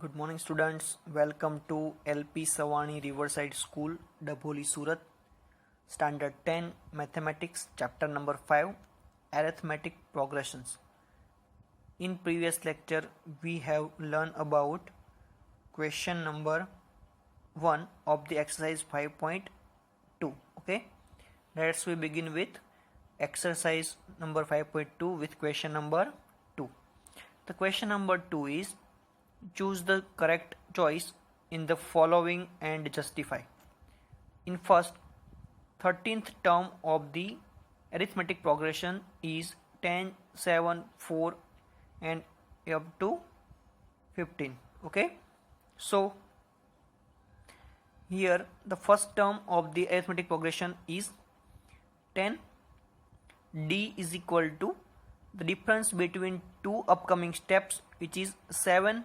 Good morning students, welcome to LP Savani Riverside School, Dabholi, Surat, Standard 10, Mathematics, Chapter number 5, Arithmetic Progressions. In previous lecture, we have learned about question number 1 of the exercise 5.2. Okay, let's we begin with exercise number 5.2 with question number 2. The question number 2 is choose the correct choice in the following and justify. In first, 13th term of the arithmetic progression is 10, 7, 4 and up to 15. Okay, so here the first term of the arithmetic progression is 10. D is equal to the difference between two upcoming steps, which is 7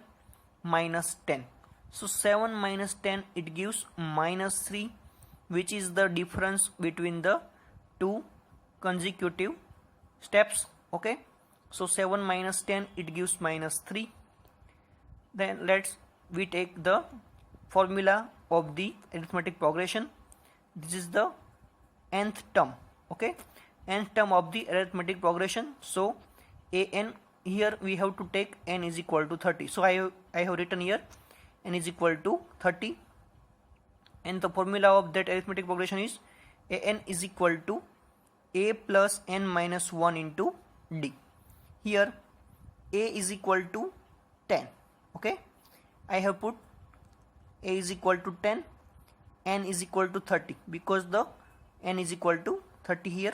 minus 10. So 7 minus 10, it gives minus 3, which is the difference between the two consecutive steps. Okay, so 7 minus 10, it gives minus 3. Then we take the formula of the arithmetic progression. This is the nth term. Okay, nth term of the arithmetic progression. So an, here we have to take n is equal to 30. So I have written here n is equal to 30, and the formula of that arithmetic progression is an is equal to a plus n minus 1 into d. Here a is equal to 10. Okay, I have put a is equal to 10, n is equal to 30 because the n is equal to 30 here,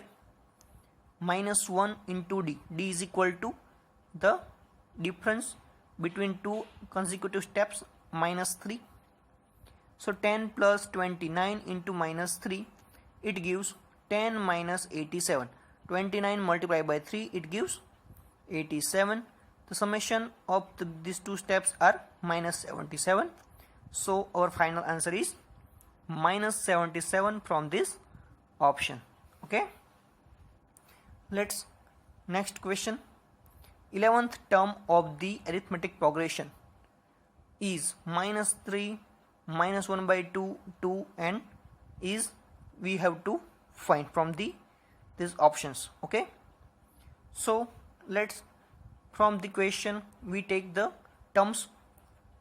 minus 1 into d. D is equal to the difference between two consecutive steps, minus 3. So 10 plus 29 into minus 3, it gives 10 minus 87. 29 multiplied by 3, it gives 87. The summation of these two steps are minus 77. So our final answer is minus 77 from this option. Okay, let's next question. 11th term of the arithmetic progression is minus 3, minus 1 by 2, 2 and is we have to find from these options. Okay, so let's from the question we take the terms.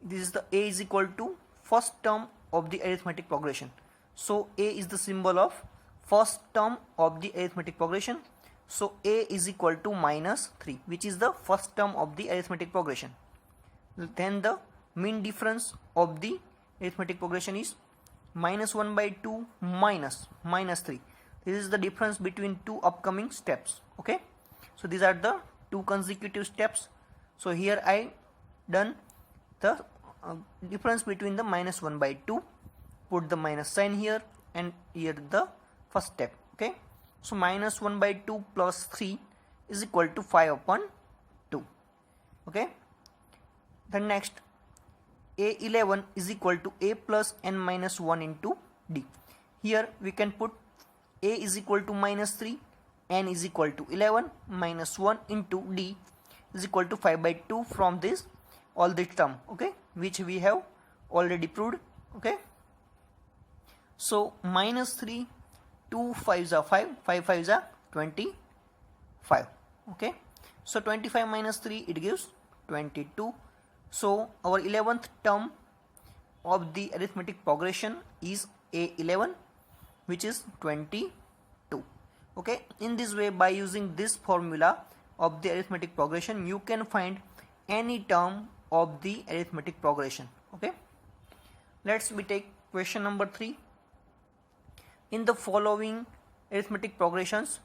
This is the a is equal to first term of the arithmetic progression. So a is the symbol of first term of the arithmetic progression. So a is equal to minus 3, which is the first term of the arithmetic progression. Then the mean difference of the arithmetic progression is minus 1 by 2 minus 3. This is the difference between two upcoming steps. Okay, so these are the two consecutive steps. So here I done the difference between the minus 1 by 2, put the minus sign here, and here the first step. Okay, so minus 1 by 2 plus 3 is equal to 5 upon 2. Okay, then next a11 is equal to a plus n minus 1 into d. Here we can put a is equal to minus 3, n is equal to 11, minus 1 into d is equal to 5 by 2 from this all the term. Okay, which we have already proved. Okay, so minus 3, 2 5s are 5, 5 5s are 25. Okay, so 25 minus 3, it gives 22. So our 11th term of the arithmetic progression is a11, which is 22. Okay, in this way, by using this formula of the arithmetic progression, you can find any term of the arithmetic progression. Okay, let's we take question number 3. In the following arithmetic progressions,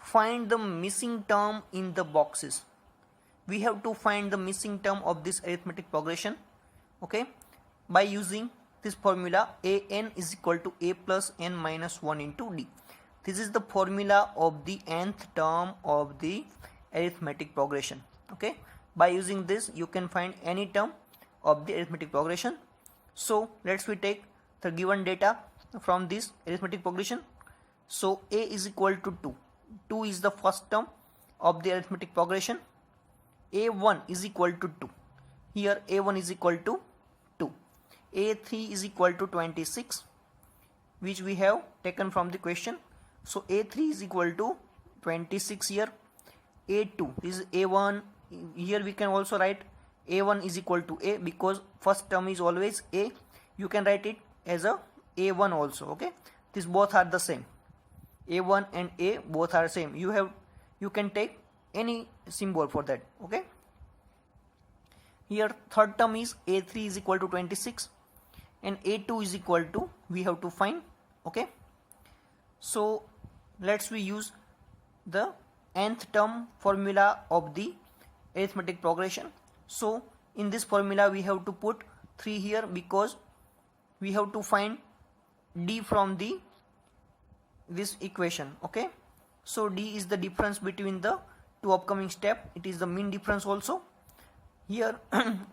find the missing term in the boxes. We have to find the missing term of this arithmetic progression. Okay, by using this formula an is equal to a plus n minus 1 into d. This is the formula of the nth term of the arithmetic progression. Okay, by using this you can find any term of the arithmetic progression. So let's we take the given data from this arithmetic progression. So a is equal to 2. 2 is the first term of the arithmetic progression. a1 is equal to 2. Here a1 is equal to A3 is equal to 26, which we have taken from the question. So A3 is equal to 26 here. A2 is A1. Here we can also write A1 is equal to A, because first term is always A. You can write it as a A1 also. Okay, these both are the same. A1 and A both are same. You can take any symbol for that. Okay, here third term is A3 is equal to 26 and A2 is equal to, we have to find. Okay, so let's we use the nth term formula of the arithmetic progression. So in this formula we have to put 3 here, because we have to find D from this equation. Okay, so D is the difference between the two upcoming step. It is the mean difference also. Here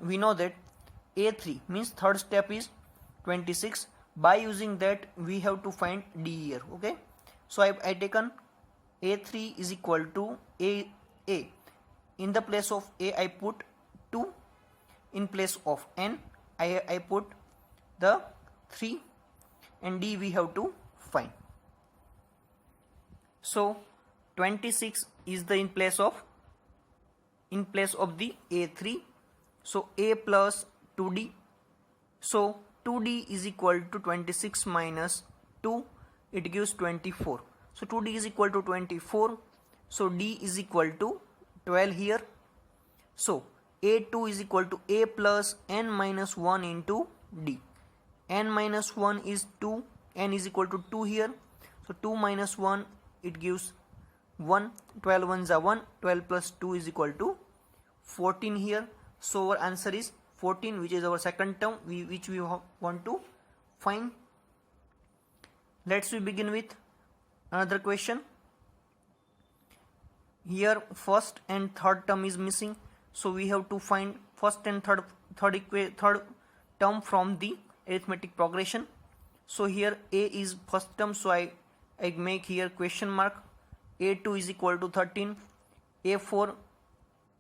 we know that A3 means third step is 26. By using that we have to find D here. Okay, so I taken A3 is equal to A. In the place of A I put 2, in place of N I put the 3, and D we have to find. So 26 is the in place of the A3. So A plus 2D. So 2D is equal to 26 minus 2. It gives 24. So 2D is equal to 24. So D is equal to 12 here. So A2 is equal to A plus N minus 1 into D. N minus 1 is 2. N is equal to 2 here. So 2 minus 1, it gives 1. 12 ones are 1. 12 plus 2 is equal to 14 here. So our answer is 14, which is our second term which we want to find. Let's we begin with another question. Here first and third term is missing, so we have to find first and third term from the arithmetic progression. So here A is first term, so I make here question mark. A2 is equal to 13. A4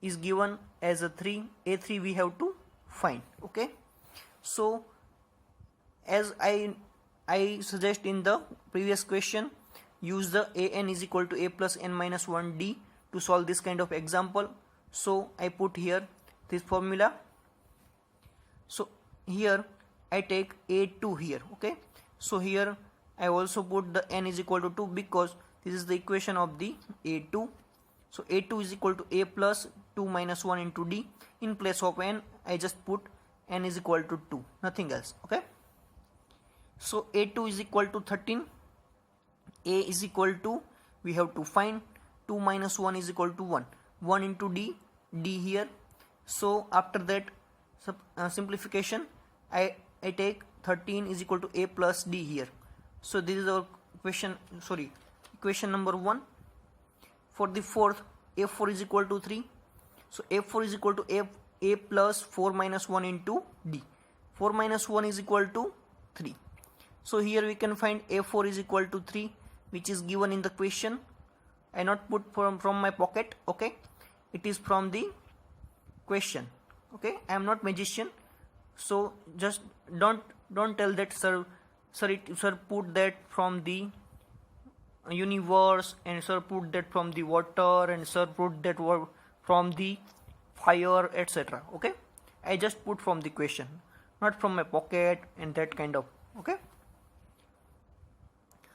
is given as a 3. A3 we have to find. Okay, so as I suggest in the previous question, use the an is equal to a plus n minus 1 d to solve this kind of example. So I put here this formula. So here I take a2 here. Okay, so here I also put the n is equal to 2, because this is the equation of the a2. So a2 is equal to a plus 2 minus 1 into d. In place of n I just put n is equal to 2, nothing else. Okay, so a2 is equal to 13. A is equal to, we have to find 2 minus 1 is equal to 1. 1 into d here. So after that simplification, I take 13 is equal to a plus d here. So this is our equation number 1. For the fourth, a4 is equal to 3. So a4 is equal to a plus 4 minus 1 into d. 4 minus 1 is equal to 3. So here we can find a4 is equal to 3, which is given in the question. I not put from my pocket. Okay, it is from the question. Okay, I am not magician, so just don't tell that sir put that from the universe, and sir put that from the water, and sir put that from the fire, etc. Okay, I just put from the question, not from my pocket and that kind of. Okay,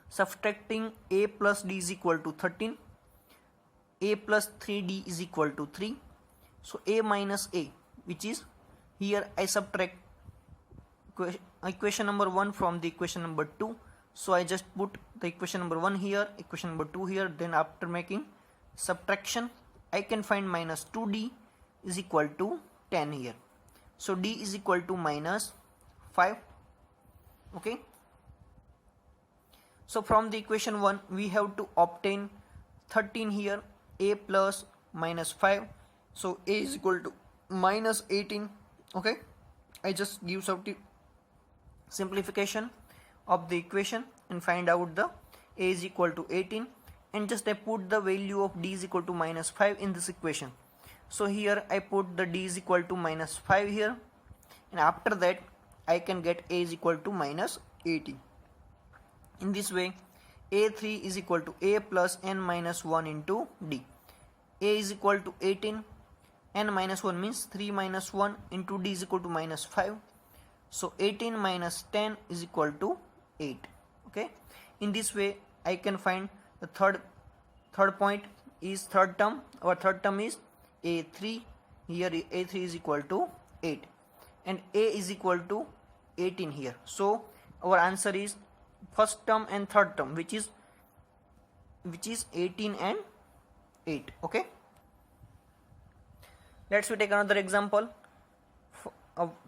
subtracting a plus d is equal to 13. A plus 3d is equal to 3. So a minus a, which is here I subtract equation number 1 from the equation number 2. So I just put the equation number 1 here, equation number 2 here. Then after making subtraction, I can find minus 2d is equal to 10 here. So d is equal to minus 5. Okay, so from the equation 1 we have to obtain 13 here. A plus minus 5, so a is equal to minus 18. Okay, I just give some simplification of the equation and find out the a is equal to 18, and just I put the value of d is equal to minus 5 in this equation. So here I put the d is equal to minus 5 here, and after that I can get A is equal to minus 18. In this way, A3 is equal to A plus n minus 1 into D. A is equal to 18, n minus 1 means 3 minus 1 into D is equal to minus 5. So 18 minus 10 is equal to 8. Okay. In this way, I can find the third point is third term. Our third term is A3. Here A3 is equal to 8 and A is equal to 18 here. So our answer is first term and third term, which is 18 and 8. Okay. Let's take another example.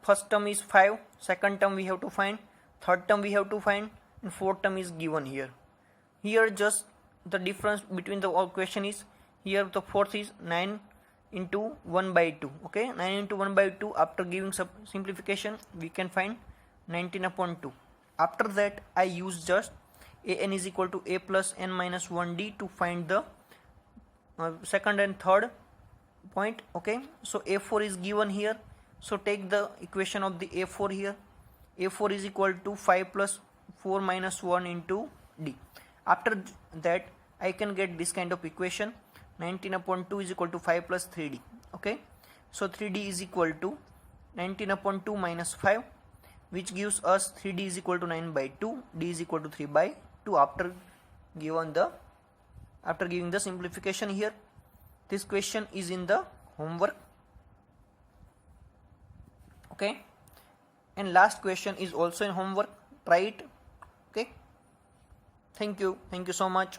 First term is 5, second term we have to find, third term we have to find, and fourth term is given here. Here just the difference between the question is, here the fourth is 9 into 1 by 2. Okay, 9 into 1 by 2, after giving simplification we can find 19 upon 2. After that I use just an is equal to a plus n minus 1d to find the second and third point. Okay, so a4 is given here. So take the equation of the a4 here. A4 is equal to 5 plus 4 minus 1 into d. After that I can get this kind of equation. 19 upon 2 is equal to 5 plus 3d. Okay, so 3d is equal to 19 upon 2 minus 5, which gives us 3d is equal to 9 by 2, d is equal to 3 by 2 after giving the simplification here. This question is in the homework. Okay, and last question is also in homework. Try it. Okay, thank you so much.